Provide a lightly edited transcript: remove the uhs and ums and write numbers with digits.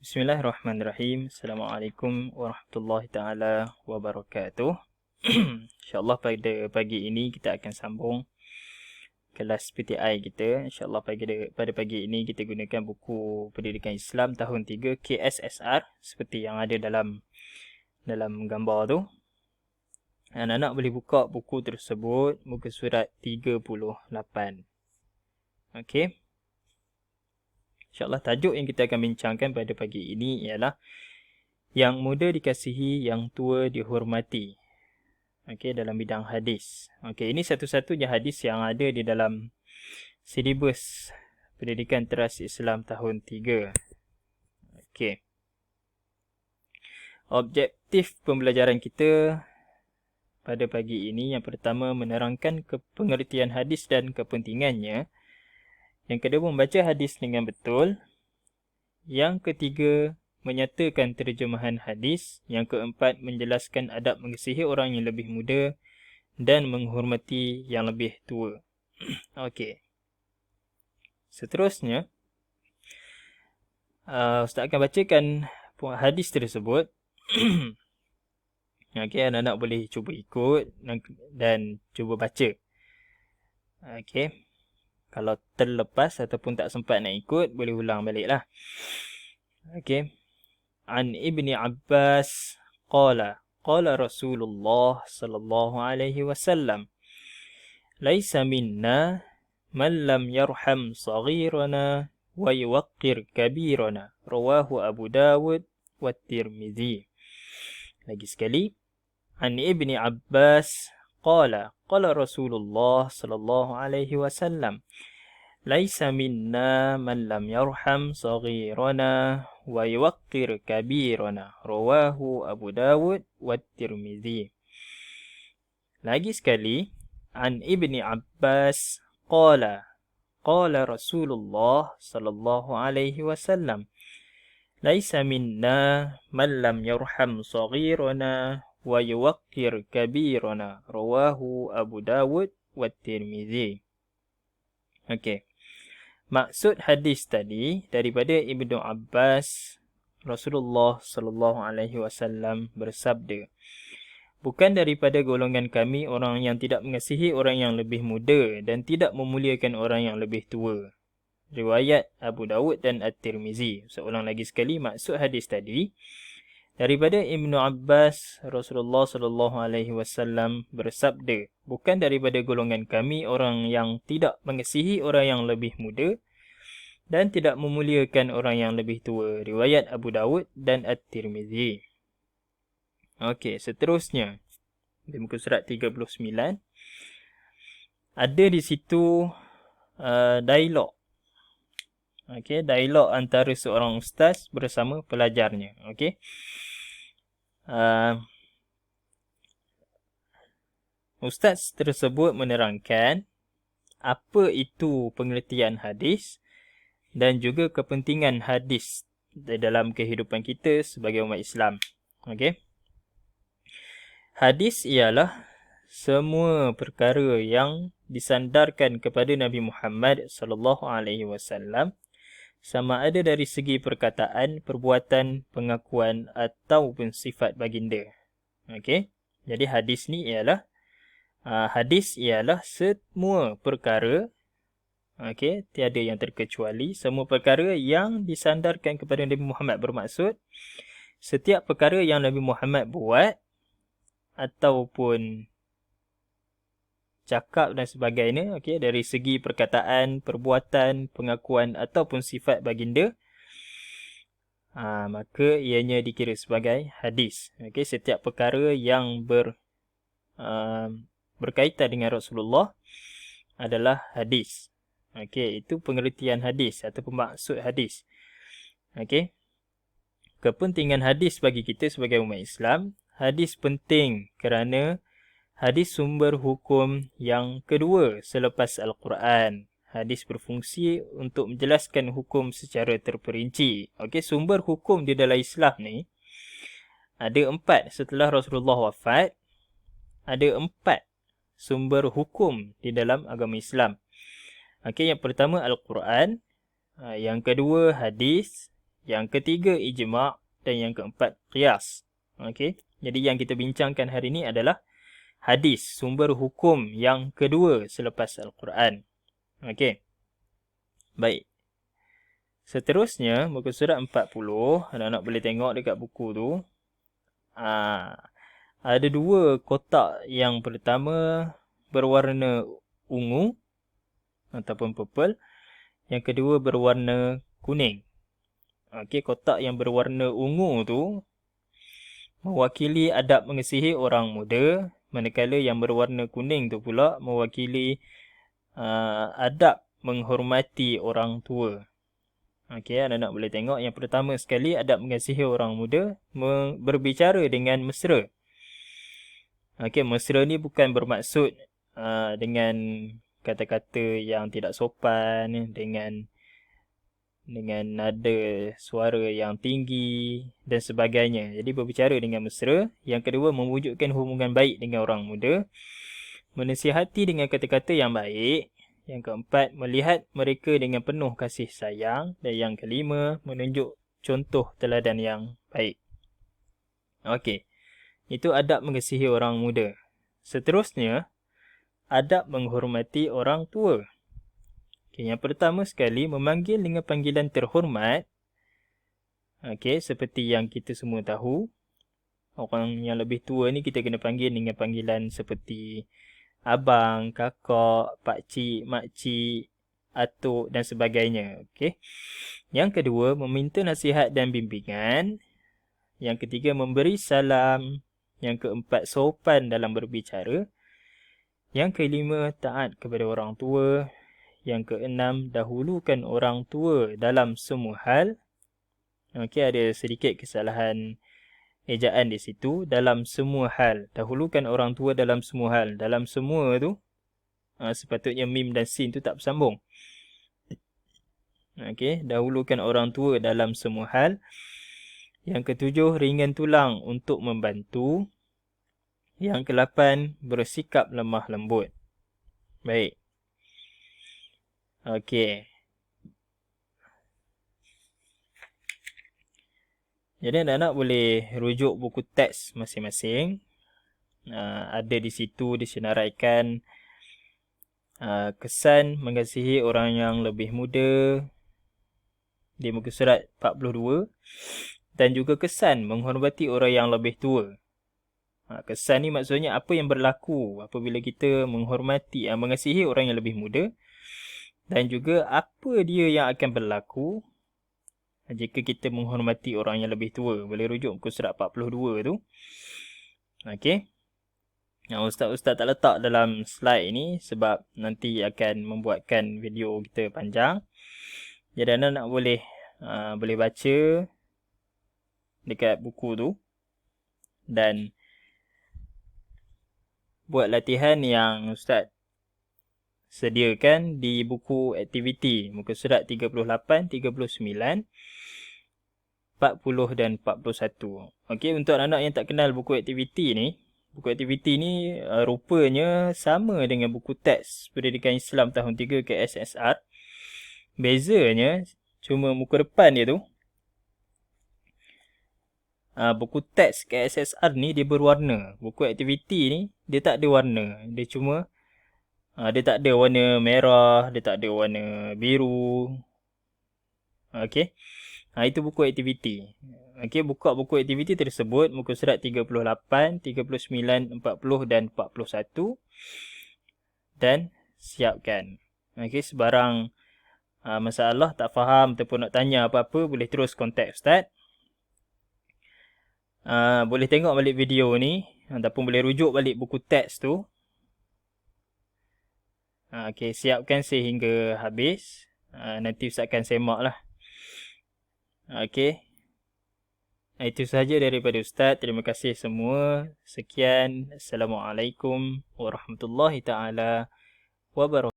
Bismillahirrahmanirrahim. Assalamualaikum warahmatullahi taala wabarakatuh. InsyaAllah pada pagi ini kita akan sambung kelas PTI kita. InsyaAllah pada pagi ini kita gunakan buku Pendidikan Islam tahun 3 KSSR seperti yang ada dalam gambar tu. Anak-anak boleh buka buku tersebut, muka surat 38. Okey. InsyaAllah tajuk yang kita akan bincangkan pada pagi ini ialah yang muda dikasihi, yang tua dihormati. Okey, dalam bidang hadis. Okey, ini satu-satunya hadis yang ada di dalam silibus Pendidikan Teras Islam tahun 3. Okey. Objektif pembelajaran kita pada pagi ini yang pertama menerangkan pengertian hadis dan kepentingannya. Yang kedua, membaca hadis dengan betul. Yang ketiga, menyatakan terjemahan hadis. Yang keempat, menjelaskan adab mengasihi orang yang lebih muda dan menghormati yang lebih tua. Okey. Seterusnya, Ustaz akan bacakan hadis tersebut. Okey, anak-anak boleh cuba ikut dan cuba baca. Okey. Kalau terlepas ataupun tak sempat nak ikut, boleh ulang balik lah. Okey. An Ibni Abbas qala Rasulullah sallallahu alaihi wasallam, laisa minna man lam yarham saghirana wa yuwaqqir kabirana, rawahu Abu Dawud wa Tirmizi. Lagi sekali. An Ibni Abbas qala Rasulullah sallallahu alaihi wasallam, laisa minna man lam yarham saghirana wa yuwaqqir kabirana, rawahu Abu Dawud wa Tirmizi. Lagi sekali. An Ibni Abbas qala Rasulullah sallallahu alaihi wasallam, laisa minna man lam yarham saghirana wa yuwaqqir kabirana, rawahu Abu Dawud wa Tirmizi. Okey. Maksud hadis tadi daripada Ibnu Abbas, Rasulullah sallallahu alaihi wasallam bersabda, bukan daripada golongan kami orang yang tidak mengasihi orang yang lebih muda dan tidak memuliakan orang yang lebih tua. Riwayat Abu Dawud dan At-Tirmizi. Seulang lagi sekali, maksud hadis tadi daripada Ibnu Abbas, Rasulullah sallallahu alaihi wasallam bersabda, bukan daripada golongan kami orang yang tidak mengasihi orang yang lebih muda dan tidak memuliakan orang yang lebih tua. Riwayat Abu Dawud dan At-Tirmizi. Okey, seterusnya di muka surat 39 ada di situ dialog. Okey, dialog antara seorang ustaz bersama pelajarnya. Okey. Ustaz tersebut menerangkan apa itu pengertian hadis dan juga kepentingan hadis dalam kehidupan kita sebagai umat Islam. Okey. Hadis ialah semua perkara yang disandarkan kepada Nabi Muhammad sallallahu alaihi wasallam, sama ada dari segi perkataan, perbuatan, pengakuan ataupun sifat baginda. Okey. Jadi hadis ni ialah semua perkara, okey, tiada yang terkecuali, semua perkara yang disandarkan kepada Nabi Muhammad, bermaksud setiap perkara yang Nabi Muhammad buat ataupun cakap dan sebagainya, okey, dari segi perkataan, perbuatan, pengakuan ataupun sifat baginda, maka ianya dikira sebagai hadis. Okey, setiap perkara yang berkaitan dengan Rasulullah adalah hadis. Okey, itu pengertian hadis atau maksud hadis. Okey. Kepentingan hadis bagi kita sebagai umat Islam, hadis penting kerana hadis sumber hukum yang kedua selepas Al-Quran. Hadis berfungsi untuk menjelaskan hukum secara terperinci. Okey, sumber hukum di dalam Islam ni ada 4 setelah Rasulullah wafat. Ada 4 sumber hukum di dalam agama Islam. Okey, yang pertama Al-Quran, yang kedua hadis, Yang ketiga ijma' dan yang keempat qiyas. Okey. Jadi yang kita bincangkan hari ini adalah hadis, sumber hukum yang kedua selepas Al-Quran. Okey. Baik. Seterusnya, muka surat 40, anak-anak boleh tengok dekat buku tu. Ada dua kotak. Yang pertama berwarna ungu ataupun purple. Yang kedua berwarna kuning. Okey, kotak yang berwarna ungu tu mewakili adab mengasihi orang muda, manakala yang berwarna kuning tu pula mewakili adab menghormati orang tua. Okey, anak-anak boleh tengok yang pertama sekali, adab mengasihi orang muda, berbicara dengan mesra. Okey, mesra ni bukan bermaksud dengan kata-kata yang tidak sopan, dengan nada suara yang tinggi dan sebagainya. Jadi berbicara dengan mesra. Yang kedua, mewujudkan hubungan baik dengan orang muda, menasihati dengan kata-kata yang baik. Yang keempat, melihat mereka dengan penuh kasih sayang. Dan yang kelima, menunjuk contoh teladan yang baik. Okey, itu adab mengasihi orang muda. Seterusnya, adab menghormati orang tua. Okay, yang pertama sekali, memanggil dengan panggilan terhormat. Okey, seperti yang kita semua tahu, orang yang lebih tua ni kita kena panggil dengan panggilan seperti abang, kakak, pakcik, makcik, atuk dan sebagainya. Okey. Yang kedua, meminta nasihat dan bimbingan. Yang ketiga, memberi salam. Yang keempat, sopan dalam berbicara. Yang kelima, taat kepada orang tua. Yang keenam, dahulukan orang tua dalam semua hal. Okey, ada sedikit kesalahan ejaan di situ. Dalam semua hal. Dahulukan orang tua dalam semua hal. Dalam semua tu, sepatutnya mim dan sin tu tak bersambung. Okey, dahulukan orang tua dalam semua hal. Yang ketujuh, ringan tulang untuk membantu. Yang ke-8, bersikap lemah lembut. Baik. Okey. Jadi anak-anak boleh rujuk buku teks masing-masing. Ada di situ disenaraikan kesan mengasihi orang yang lebih muda di muka surat 42. Dan juga kesan menghormati orang yang lebih tua. Kesan ni maksudnya apa yang berlaku apabila kita menghormati, mengasihi orang yang lebih muda. Dan juga apa dia yang akan berlaku jika kita menghormati orang yang lebih tua. Boleh rujuk muka surat 42 tu. Okey. Ustaz tak letak dalam slide ni sebab nanti akan membuatkan video kita panjang. Jadi anak-anak boleh baca dekat buku tu. Dan buat latihan yang Ustaz sediakan di buku aktiviti muka surat 38, 39, 40 dan 41. Okey, untuk anak-anak yang tak kenal buku aktiviti ni rupanya sama dengan buku teks Pendidikan Islam tahun 3 KSSR. Bezanya cuma muka depan dia tu. Buku teks KSSR ni dia berwarna. Buku aktiviti ni dia tak ada warna. Dia cuma dia tak ada warna merah, dia tak ada warna biru. Okey. Itu buku aktiviti. Okey, buka buku aktiviti tersebut muka surat 38, 39, 40 dan 41 dan siapkan. Okey, sebarang masalah tak faham ataupun nak tanya apa-apa boleh terus kontak Ustaz. Boleh tengok balik video ni ataupun boleh rujuk balik buku teks tu. Okey, siapkan sehingga habis. Nanti Ustaz akan semak lah. Okey. Itu sahaja daripada Ustaz. Terima kasih semua. Sekian. Assalamualaikum warahmatullahi taala wabarakatuh.